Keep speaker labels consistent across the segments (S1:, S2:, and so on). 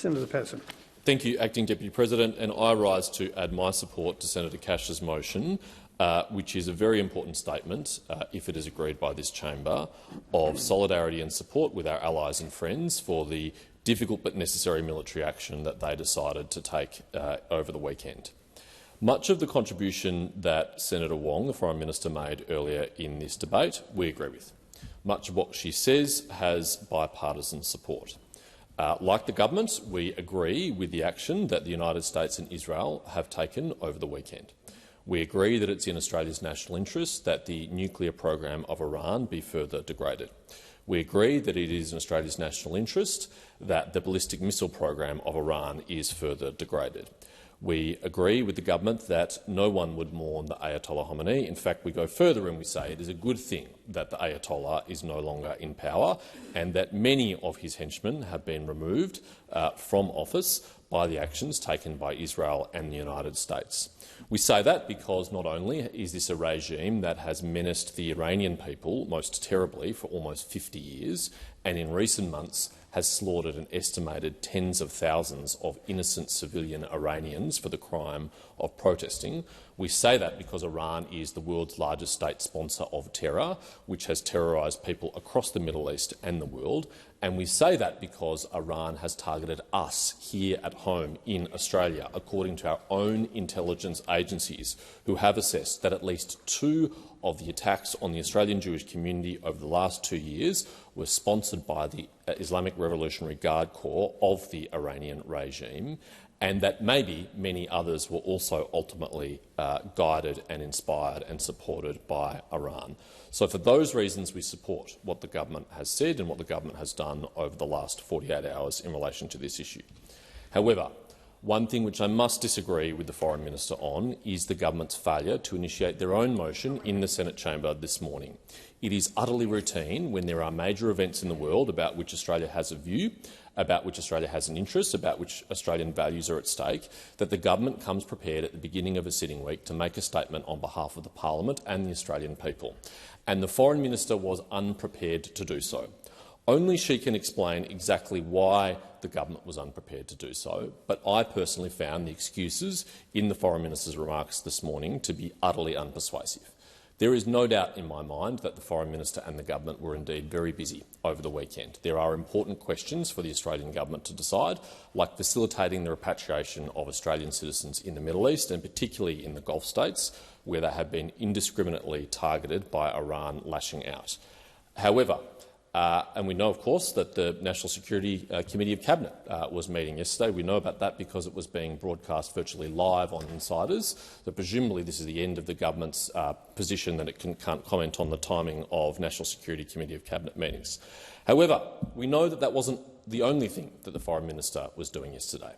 S1: Senator Patterson.
S2: Thank you, Acting Deputy President, and I rise to add my support to Senator Cash's motion, which is a very important statement, if it is agreed by this chamber, of solidarity and support with our allies and friends for the difficult but necessary military action that they decided to take over the weekend. Much of the contribution that Senator Wong, the Foreign Minister, made earlier in this debate, we agree with. Much of what she says has bipartisan support. Like the government, we agree with the action that the United States and Israel have taken over the weekend. We agree that it's in Australia's national interest that the nuclear program of Iran be further degraded. We agree that it is in Australia's national interest that the ballistic missile program of Iran is further degraded. We agree with the government that no one would mourn the Ayatollah Khomeini. In fact, we go further and we say it is a good thing that the Ayatollah is no longer in power and that many of his henchmen have been removed from office by the actions taken by Israel and the United States. We say that because not only is this a regime that has menaced the Iranian people most terribly for almost 50 years and in recent months has slaughtered an estimated tens of thousands of innocent civilian Iranians for the crime of protesting. We say that because Iran is the world's largest state sponsor of terror, which has terrorised people across the Middle East and the world. And we say that because Iran has targeted us here at home in Australia, according to our own intelligence agencies, who have assessed that at least 2 of the attacks on the Australian Jewish community over the last 2 years were sponsored by the Islamic Revolutionary Guard Corps of the Iranian regime, and that maybe many others were also ultimately guided and inspired and supported by Iran. So for those reasons, we support what the government has said and what the government has done over the last 48 hours in relation to this issue. However, one thing which I must disagree with the Foreign Minister on is the government's failure to initiate their own motion in the Senate chamber this morning. It is utterly routine when there are major events in the world about which Australia has a view, about which Australia has an interest, about which Australian values are at stake, that the government comes prepared at the beginning of a sitting week to make a statement on behalf of the parliament and the Australian people. And the Foreign Minister was unprepared to do so. Only she can explain exactly why the government was unprepared to do so, but I personally found the excuses in the Foreign Minister's remarks this morning to be utterly unpersuasive. There is no doubt in my mind that the Foreign Minister and the government were indeed very busy over the weekend. There are important questions for the Australian government to decide, like facilitating the repatriation of Australian citizens in the Middle East and particularly in the Gulf states, where they have been indiscriminately targeted by Iran lashing out. However, and we know, of course, that the National Security Committee of Cabinet was meeting yesterday. We know about that because it was being broadcast virtually live on Insiders. So presumably this is the end of the government's position that it can't comment on the timing of National Security Committee of Cabinet meetings. However, we know that that wasn't the only thing that the Foreign Minister was doing yesterday.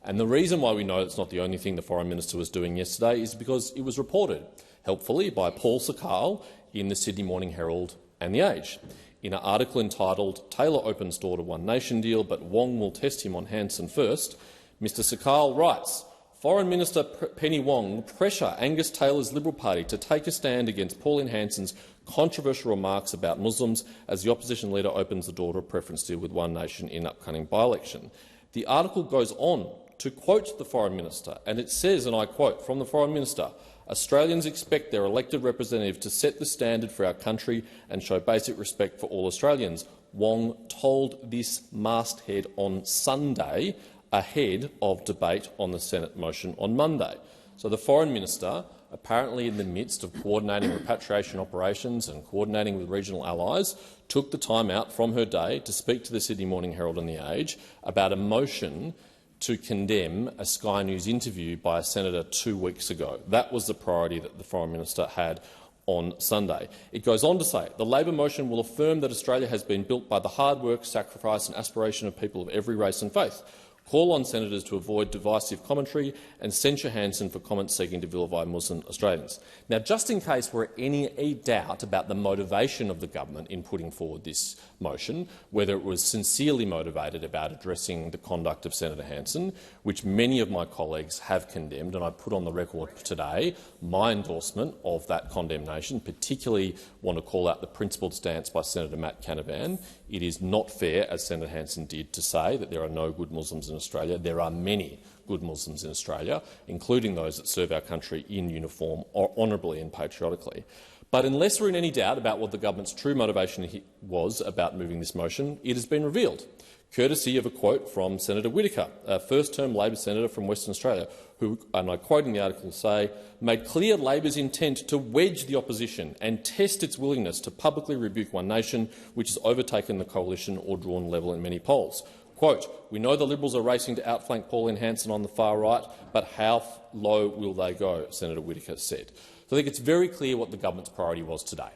S2: And the reason why we know it's not the only thing the Foreign Minister was doing yesterday is because it was reported, helpfully, by Paul Sakal in the Sydney Morning Herald and The Age. In an article entitled "Taylor Opens Door to One Nation Deal, but Wong Will Test Him on Hanson First," Mr Sakal writes, "Foreign Minister Penny Wong pressure Angus Taylor's Liberal Party to take a stand against Pauline Hanson's controversial remarks about Muslims as the opposition leader opens the door to a preference deal with One Nation in upcoming by-election." The article goes on to quote the Foreign Minister, and it says, and I quote from the Foreign Minister, "Australians expect their elected representative to set the standard for our country and show basic respect for all Australians." Wong told this masthead on Sunday ahead of debate on the Senate motion on Monday. So the Foreign Minister, apparently in the midst of coordinating repatriation operations and coordinating with regional allies, took the time out from her day to speak to the Sydney Morning Herald and The Age about a motion to condemn a Sky News interview by a senator 2 weeks ago. That was the priority that the Foreign Minister had on Sunday. It goes on to say, "The Labor motion will affirm that Australia has been built by the hard work, sacrifice and aspiration of people of every race and faith. Call on senators to avoid divisive commentary and censure Hanson for comments seeking to vilify Muslim Australians." Now, just in case there were any doubt about the motivation of the government in putting forward this motion, whether it was sincerely motivated about addressing the conduct of Senator Hanson, which many of my colleagues have condemned, and I put on the record today my endorsement of that condemnation, particularly want to call out the principled stance by Senator Matt Canavan. It is not fair, as Senator Hanson did, to say that there are no good Muslims in in Australia. There are many good Muslims in Australia, including those that serve our country in uniform or honourably and patriotically. But unless we're in any doubt about what the government's true motivation was about moving this motion, it has been revealed, courtesy of a quote from Senator Whittaker, a first-term Labor senator from Western Australia, who, and I quote in the article, say, made clear Labor's intent to wedge the opposition and test its willingness to publicly rebuke One Nation, which has overtaken the coalition or drawn level in many polls. Quote, we know the Liberals are racing to outflank Pauline Hanson on the far right, but how low will they go, Senator Whittaker said. So I think it's very clear what the government's priority was today.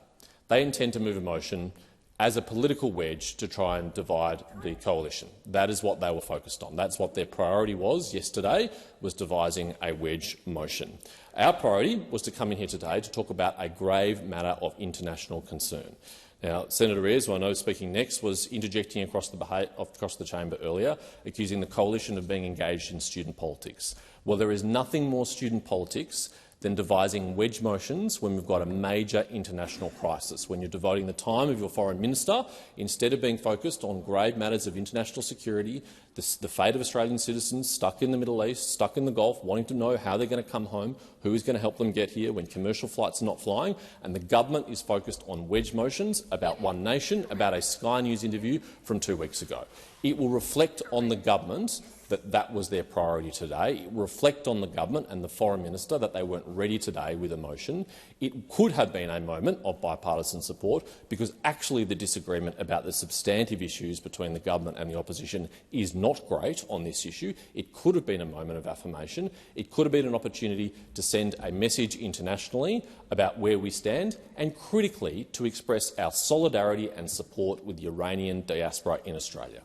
S2: They intend to move a motion as a political wedge to try and divide the coalition. That is what they were focused on. That's what their priority was yesterday, was devising a wedge motion. Our priority was to come in here today to talk about a grave matter of international concern. Now, Senator Ayres, who I know is speaking next, was interjecting across the chamber earlier, accusing the coalition of being engaged in student politics. Well, there is nothing more student politics than devising wedge motions when we've got a major international crisis, when you're devoting the time of your foreign minister, instead of being focused on grave matters of international security, the fate of Australian citizens stuck in the Middle East, stuck in the Gulf, wanting to know how they're going to come home, who is going to help them get here when commercial flights are not flying, and the government is focused on wedge motions about One Nation, about a Sky News interview from 2 weeks ago. It will reflect on the government that was their priority today. It will reflect on the government and the foreign minister that they weren't ready today with a motion. It could have been a moment of bipartisan support because actually the disagreement about the substantive issues between the government and the opposition is not great on this issue. It could have been a moment of affirmation. It could have been an opportunity to send a message internationally about where we stand and, critically, to express our solidarity and support with the Iranian diaspora in Australia.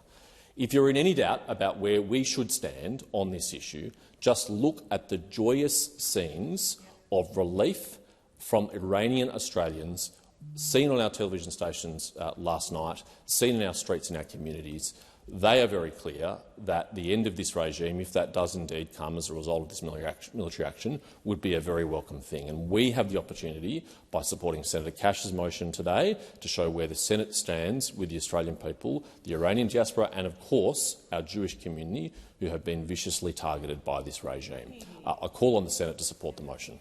S2: If you're in any doubt about where we should stand on this issue, just look at the joyous scenes of relief from Iranian Australians seen on our television stations last night, seen in our streets and our communities. They are very clear that the end of this regime, if that does indeed come as a result of this military action, would be a very welcome thing. And we have the opportunity, by supporting Senator Cash's motion today, to show where the Senate stands with the Australian people, the Iranian diaspora and, of course, our Jewish community, who have been viciously targeted by this regime. I call on the Senate to support the motion.